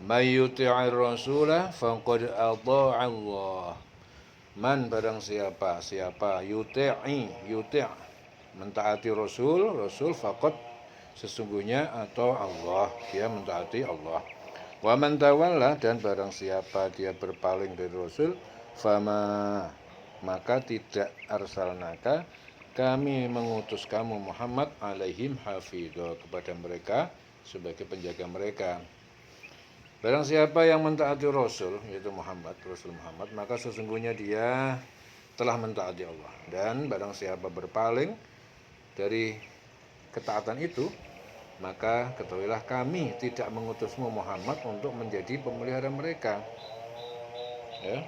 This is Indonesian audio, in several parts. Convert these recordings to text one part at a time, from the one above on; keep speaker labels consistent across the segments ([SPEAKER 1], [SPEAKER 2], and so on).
[SPEAKER 1] May yuti'ir rasulah faqad atha'a Allah. Man barang siapa yuti' mentaati Rasul faqad sesungguhnya atau Allah, dia mentaati Allah. Wa man tawalla, dan barang siapa dia berpaling dari Rasul, fama, maka tidak arsalnaka, kami mengutus kamu Muhammad alaihim hafidho, kepada mereka sebagai penjaga mereka. Barang siapa yang mentaati Rasul, yaitu Rasul Muhammad, maka sesungguhnya dia telah mentaati Allah. Dan barang siapa berpaling dari ketaatan itu, maka ketahuilah kami tidak mengutusmu Muhammad untuk menjadi pemelihara mereka. Ya.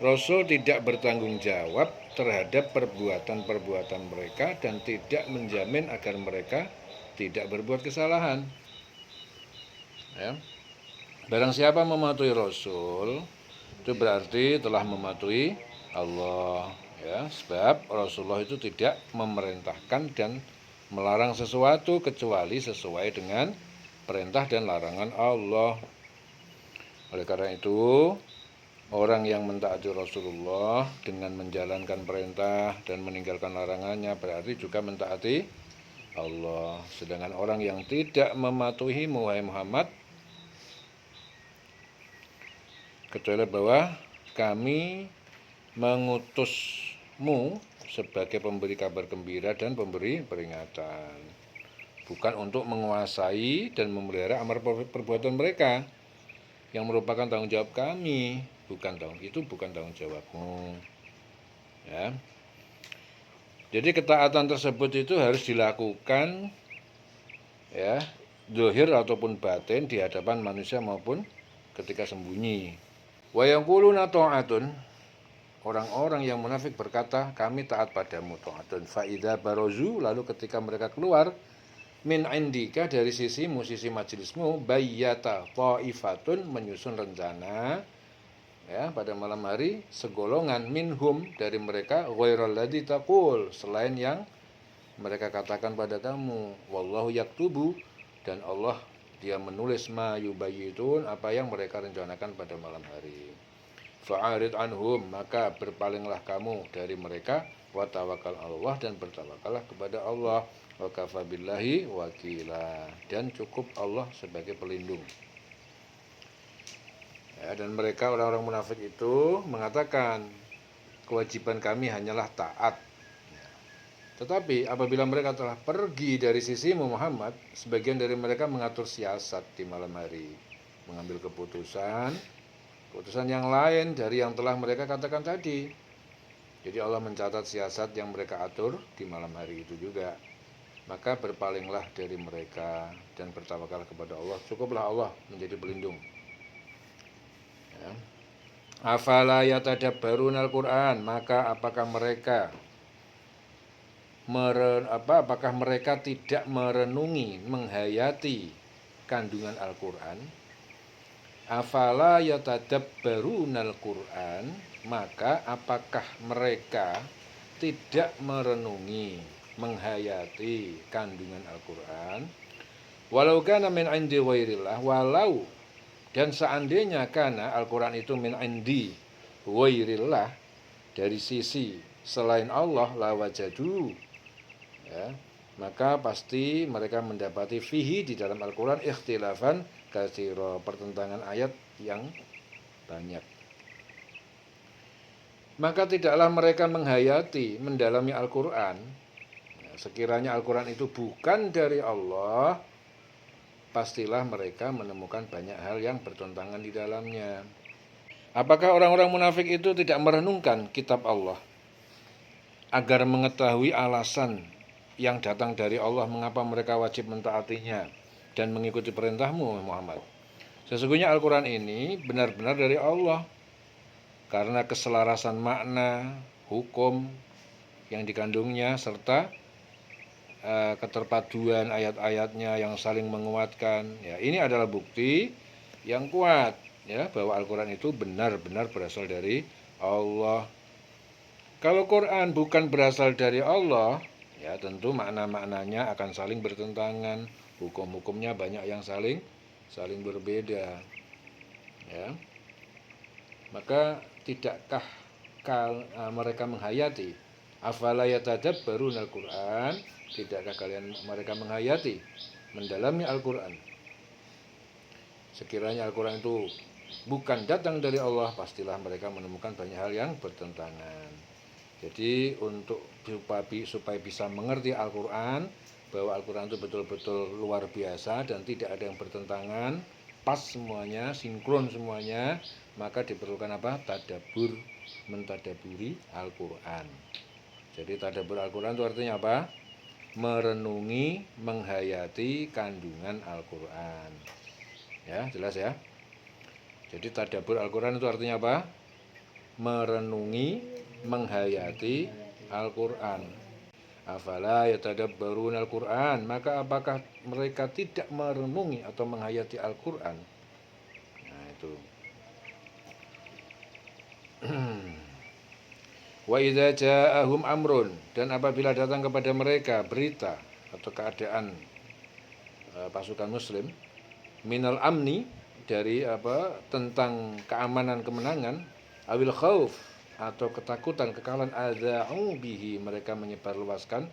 [SPEAKER 1] Rasul tidak bertanggung jawab terhadap perbuatan-perbuatan mereka dan tidak menjamin agar mereka tidak berbuat kesalahan. Ya. Barang siapa mematuhi Rasul, itu berarti telah mematuhi Allah. Ya, sebab Rasulullah itu tidak memerintahkan dan melarang sesuatu kecuali sesuai dengan perintah dan larangan Allah. Oleh karena itu, orang yang mentaati Rasulullah dengan menjalankan perintah dan meninggalkan larangannya berarti juga mentaati Allah. Sedangkan orang yang tidak mematuhi Muhammad, kecuali bahwa kami mengutusmu sebagai pemberi kabar gembira dan pemberi peringatan, bukan untuk menguasai dan memelihara amar perbuatan mereka yang merupakan tanggung jawab kami, bukan tanggung jawabmu. Ya. Jadi ketaatan tersebut itu harus dilakukan, ya, zahir ataupun batin, di hadapan manusia maupun ketika sembunyi. Wa yaquluna ta'atun, orang-orang yang munafik berkata, kami taat padamu, ta'atun. Fa idza barozu, lalu ketika mereka keluar min indika, dari sisi majelismu, bayyata ta'ifatun, menyusun rencana, ya, pada malam hari, segolongan minhum, dari mereka, ghairal ladzi taqul, selain yang mereka katakan pada kamu, wallahu yaktubu, dan Allah dia menulis ma yubayyitun, apa yang mereka rencanakan pada malam hari. Fa'arid anhum, maka berpalinglah kamu dari mereka, wa tawakkal Allah, dan bertawakallah kepada Allah, wa kafa billahi wakila, dan cukup Allah sebagai pelindung. Ya, dan mereka orang-orang munafik itu mengatakan kewajiban kami hanyalah taat. Tetapi apabila mereka telah pergi dari sisimu Muhammad, sebagian dari mereka mengatur siasat di malam hari, mengambil keputusan yang lain dari yang telah mereka katakan tadi. Jadi Allah mencatat siasat yang mereka atur di malam hari itu juga. Maka berpalinglah dari mereka dan bertawakal kepada Allah. Cukuplah Allah menjadi pelindung. Ya. Afala yatadabbarun al-Quran, maka apakah mereka tidak merenungi, menghayati kandungan Al-Quran? Afala yatadabbarunal Quran, maka apakah mereka tidak merenungi, menghayati kandungan Al-Quran? Walau kana min indi ghairillah, walau dan seandainya kana Al-Quran itu min indi ghairillah, dari sisi selain Allah, la wajadu, ya, maka pasti mereka mendapati fihi, di dalam Al-Quran, ikhtilafan katsira, pertentangan ayat yang banyak. Maka tidaklah mereka menghayati, mendalami Al-Quran. Sekiranya Al-Quran itu bukan dari Allah, pastilah mereka menemukan banyak hal yang bertentangan di dalamnya. Apakah orang-orang munafik itu tidak merenungkan kitab Allah agar mengetahui alasan yang datang dari Allah mengapa mereka wajib mentaatinya dan mengikuti perintahmu Muhammad? Sesungguhnya Al-Quran ini benar-benar dari Allah, karena keselarasan makna, hukum yang dikandungnya, serta keterpaduan ayat-ayatnya yang saling menguatkan. Ya, ini adalah bukti yang kuat, ya, bahwa Al-Quran itu benar-benar berasal dari Allah. Kalau Quran bukan berasal dari Allah, ya tentu makna-maknanya akan saling bertentangan, hukum-hukumnya banyak yang saling saling berbeda. Ya. Maka tidakkah mereka menghayati? Afala yatadabbaruna al-Qur'an? Tidakkah mereka menghayati, mendalami Al-Qur'an? Sekiranya Al-Qur'an itu bukan datang dari Allah, pastilah mereka menemukan banyak hal yang bertentangan. Jadi untuk supaya bisa mengerti Al-Qur'an, bahwa Al-Qur'an itu betul-betul luar biasa dan tidak ada yang bertentangan, pas semuanya, sinkron semuanya, maka diperlukan apa? Tadabbur, mentadaburi Al-Qur'an. Jadi tadabbur Al-Qur'an itu artinya apa? Merenungi, menghayati kandungan Al-Qur'an. Ya, jelas ya. Jadi tadabbur Al-Qur'an itu artinya apa? Merenungi, menghayati Al-Qur'an. Afala yatadabbaruna Al-Qur'an? Maka apakah mereka tidak merenungi atau menghayati Al-Qur'an? Nah, itu. Wa idza ja'ahum amrun, dan apabila datang kepada mereka berita atau keadaan pasukan muslim, minal amni, dari tentang keamanan kemenangan, awil khauf, atau ketakutan kekalahan, adza'u bihi, mereka menyebarluaskan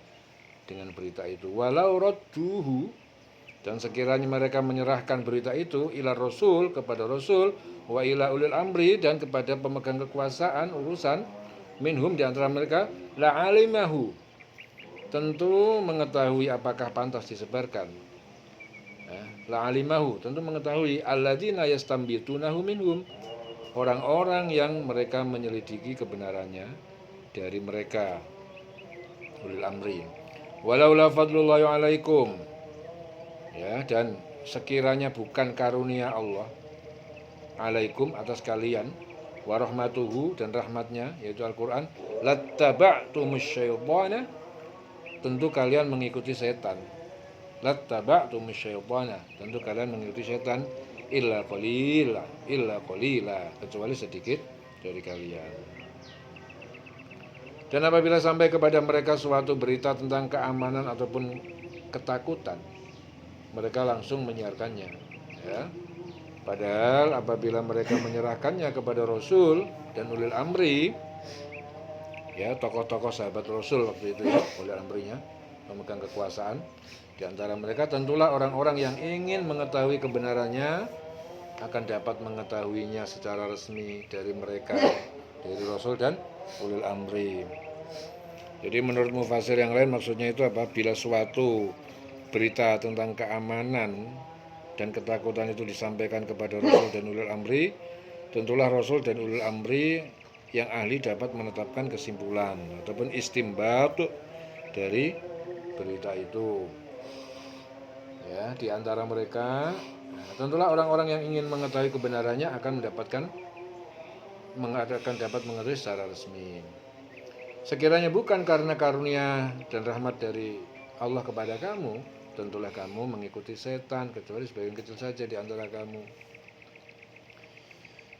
[SPEAKER 1] dengan berita itu. Walau radduhu, dan sekiranya mereka menyerahkan berita itu ila rasul, kepada rasul, wa ila ulil amri, dan kepada pemegang kekuasaan urusan, minhum, di antara mereka, la'alimahu, tentu mengetahui apakah pantas disebarkan. La'alimahu, tentu mengetahui, alladzina yastambitunahu minhum, orang-orang yang mereka menyelidiki kebenarannya dari mereka, ulil amri. Walaula fadlullahi alaikum, ya, dan sekiranya bukan karunia Allah alaikum, atas kalian, warahmatuhu, dan rahmatnya, yaitu Al-Quran, lattaba'tumus syaitana, tentu kalian mengikuti setan. Lattaba'tumus syaitana, tentu kalian mengikuti setan, illa qalila, kecuali sedikit dari kalian. Dan apabila sampai kepada mereka suatu berita tentang keamanan ataupun ketakutan, mereka langsung menyiarkannya, ya. Padahal apabila mereka menyerahkannya kepada Rasul dan ulil amri, ya, tokoh-tokoh sahabat Rasul waktu itu, ya, ulil amrinya, pemegang kekuasaan, di antara mereka tentulah orang-orang yang ingin mengetahui kebenarannya akan dapat mengetahuinya secara resmi dari mereka, dari Rasul dan ulil amri. Jadi menurut mufasir yang lain, maksudnya itu apa? Bila suatu berita tentang keamanan dan ketakutan itu disampaikan kepada Rasul dan ulil amri, tentulah Rasul dan ulil amri yang ahli dapat menetapkan kesimpulan ataupun istimbat dari berita itu. Ya, di antara mereka, tentulah orang-orang yang ingin mengetahui kebenarannya akan dapat mengetahui secara resmi. Sekiranya bukan karena karunia dan rahmat dari Allah kepada kamu, tentulah kamu mengikuti setan, kecuali sebagian kecil saja di antara kamu.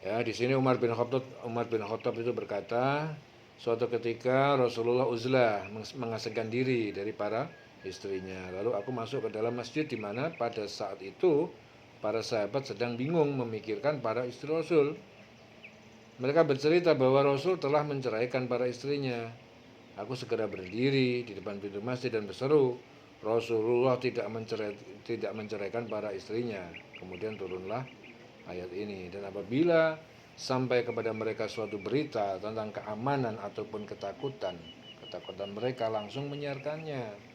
[SPEAKER 1] Ya, di sini Umar bin Khattab itu berkata, suatu ketika Rasulullah uzlah, mengasingkan diri dari para istrinya. Lalu aku masuk ke dalam masjid, di mana pada saat itu para sahabat sedang bingung memikirkan para istri Rasul. Mereka bercerita bahwa Rasul telah menceraikan para istrinya. Aku segera berdiri di depan pintu masjid dan berseru, Rasulullah tidak menceraikan para istrinya. Kemudian turunlah ayat ini. Dan apabila sampai kepada mereka suatu berita tentang keamanan ataupun ketakutan mereka langsung menyiarkannya.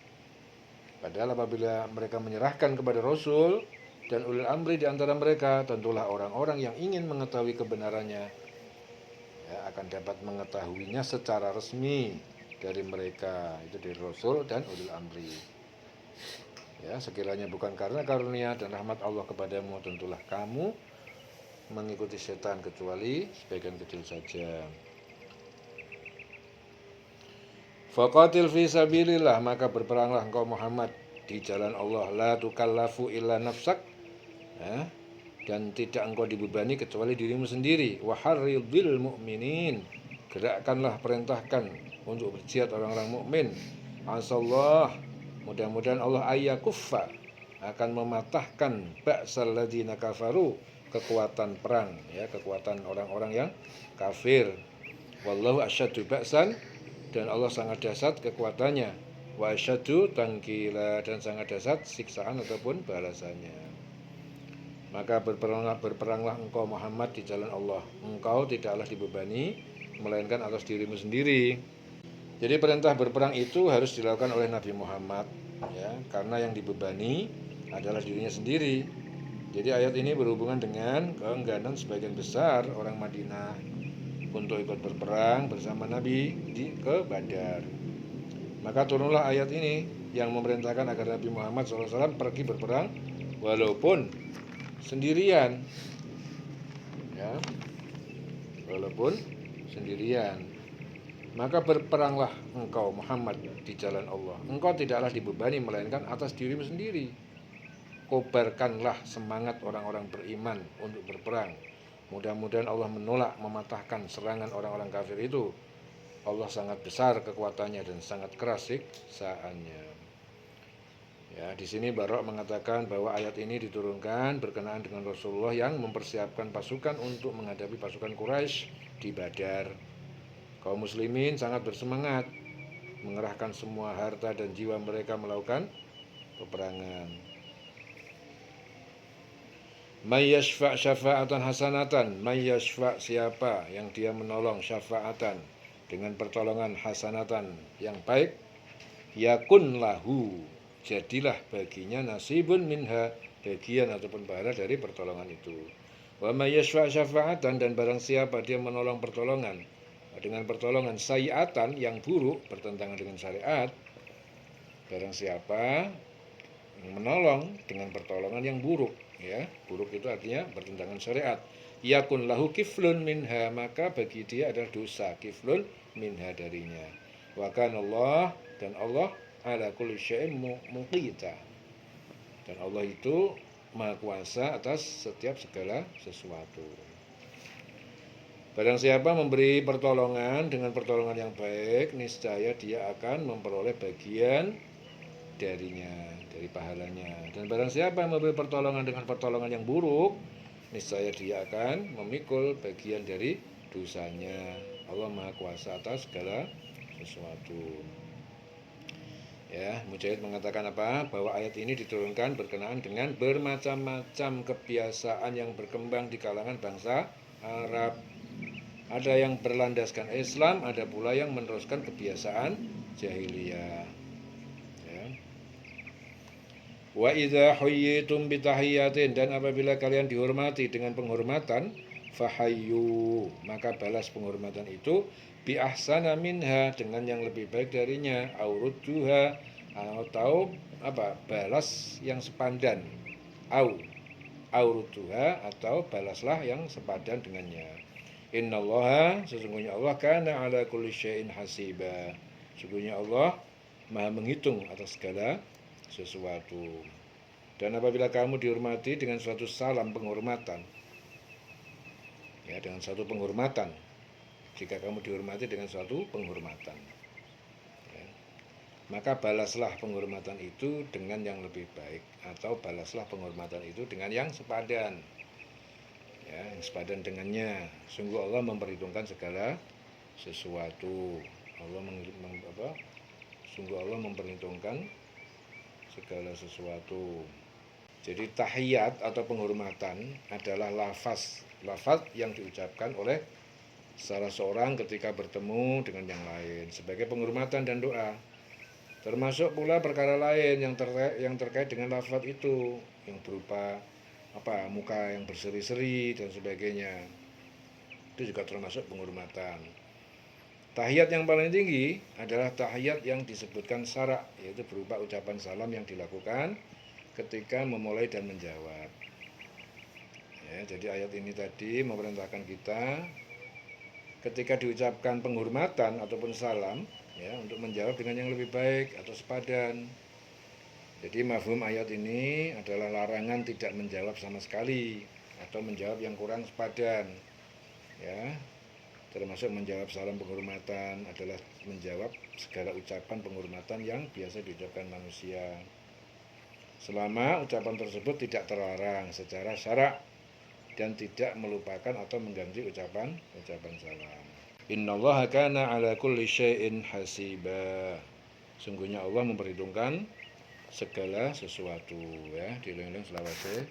[SPEAKER 1] Padahal apabila mereka menyerahkan kepada Rasul dan ulil amri di antara mereka, tentulah orang-orang yang ingin mengetahui kebenarannya, ya, akan dapat mengetahuinya secara resmi dari mereka, itu dari Rasul dan ulil amri. Ya, sekiranya bukan karena karunia dan rahmat Allah kepadamu, tentulah kamu mengikuti setan, kecuali sebagian kecil saja. Faqatil fi sabilillah, maka berperanglah engkau Muhammad di jalan Allah, la tukallafu illa nafsak, ya, dan tidak engkau dibebani kecuali dirimu sendiri. Wa harridil mu'minin, gerakkanlah, perintahkan untuk berjihad orang-orang mukmin. Asallah, mudah-mudahan Allah akan mematahkan ba'sal ladzina kafaru, kekuatan perang, ya, kekuatan orang-orang yang kafir. Wallahu asyaddu ba'san, dan Allah sangat dahsyat kekuatannya. Wa asyaddu tangkila, dan sangat dahsyat siksaan ataupun balasannya. Maka berperanglah engkau Muhammad di jalan Allah. Engkau tidaklah dibebani melainkan atas dirimu sendiri. Jadi perintah berperang itu harus dilakukan oleh Nabi Muhammad, ya, karena yang dibebani adalah dirinya sendiri. Jadi ayat ini berhubungan dengan keengganan sebagian besar orang Madinah untuk ikut berperang bersama Nabi ke Badar. Maka turunlah ayat ini yang memerintahkan agar Nabi Muhammad SAW pergi berperang walaupun sendirian, ya, walaupun sendirian. Maka berperanglah engkau Muhammad di jalan Allah. Engkau tidaklah dibebani melainkan atas dirimu sendiri. Kobarkanlah semangat orang-orang beriman untuk berperang. Mudah-mudahan Allah menolak, mematahkan serangan orang-orang kafir itu. Allah sangat besar kekuatannya dan sangat keras siksaannya. Ya, di sini Barok mengatakan bahwa ayat ini diturunkan berkenaan dengan Rasulullah yang mempersiapkan pasukan untuk menghadapi pasukan Quraisy di Badar. Kaum muslimin sangat bersemangat mengerahkan semua harta dan jiwa mereka melakukan peperangan. May yashfa' syafa'atan hasanatan, may yashfa' siapa yang dia menolong syafa'atan dengan pertolongan hasanatan yang baik, yakun lahu, jadilah baginya nasibun minha, bagian ataupun pahala dari pertolongan itu. Wa may yashfa' syafa'atan, dan barang siapa dia menolong pertolongan dengan pertolongan sayiatan yang buruk, bertentangan dengan syariat, barang siapa yang menolong dengan pertolongan yang buruk, ya, buruk itu artinya bertentangan syariat, yakun lahu kiflun minha, maka bagi dia adalah dosa kiflun minha darinya. Wa kana Allah, dan Allah ala kulli syai'in muqita, dan Allah itu maha kuasa atas setiap segala sesuatu. Barang siapa memberi pertolongan dengan pertolongan yang baik, niscaya dia akan memperoleh bagian darinya, dari pahalanya. Dan barang siapa yang memberi pertolongan dengan pertolongan yang buruk, niscaya dia akan memikul bagian dari dosanya. Allah Maha Kuasa atas segala sesuatu. Ya, Mujahid mengatakan apa? Bahwa ayat ini diturunkan berkenaan dengan bermacam-macam kebiasaan yang berkembang di kalangan bangsa Arab. Ada yang berlandaskan Islam, ada pula yang meneruskan kebiasaan jahiliyah. Ya. Wa idza huyyitum bitahiyatin, dan apabila kalian dihormati dengan penghormatan, fahayyu, maka balas penghormatan itu bi ahsana minha, dengan yang lebih baik darinya, aurudduha, atau apa? Balas yang sepadan. Aurudduha, atau balaslah yang sepadan dengannya. Innallaha, sesungguhnya Allah, kana ala kulli syai'in hasiba, sesungguhnya Allah Maha menghitung atas segala sesuatu. Dan apabila kamu dihormati dengan suatu salam penghormatan, ya, dengan suatu penghormatan, jika kamu dihormati dengan suatu penghormatan, ya, maka balaslah penghormatan itu dengan yang lebih baik, atau balaslah penghormatan itu dengan yang sepadan, ya, yang sepadan dengannya. Sungguh Allah memperhitungkan segala sesuatu. Sungguh Allah memperhitungkan segala sesuatu. Jadi tahiyat atau penghormatan adalah lafaz yang diucapkan oleh salah seorang ketika bertemu dengan yang lain sebagai penghormatan dan doa. Termasuk pula perkara lain yang terkait dengan lafaz itu, yang berupa muka yang berseri-seri dan sebagainya. Itu juga termasuk penghormatan. Tahiyat yang paling tinggi adalah tahiyat yang disebutkan syarak, yaitu berupa ucapan salam yang dilakukan ketika memulai dan menjawab. Ya, jadi ayat ini tadi memerintahkan kita ketika diucapkan penghormatan ataupun salam, ya, untuk menjawab dengan yang lebih baik atau sepadan. Jadi mafhum ayat ini adalah larangan tidak menjawab sama sekali atau menjawab yang kurang sepadan. Ya, termasuk menjawab salam penghormatan adalah menjawab segala ucapan penghormatan yang biasa diucapkan manusia. selama ucapan tersebut tidak terlarang secara syarak dan tidak melupakan atau mengganti ucapan salam. Innallaha kana ala kulli syai'in hasiba. Sungguhnya Allah memperhitungkan segala sesuatu, ya. Dieling-eling selawase.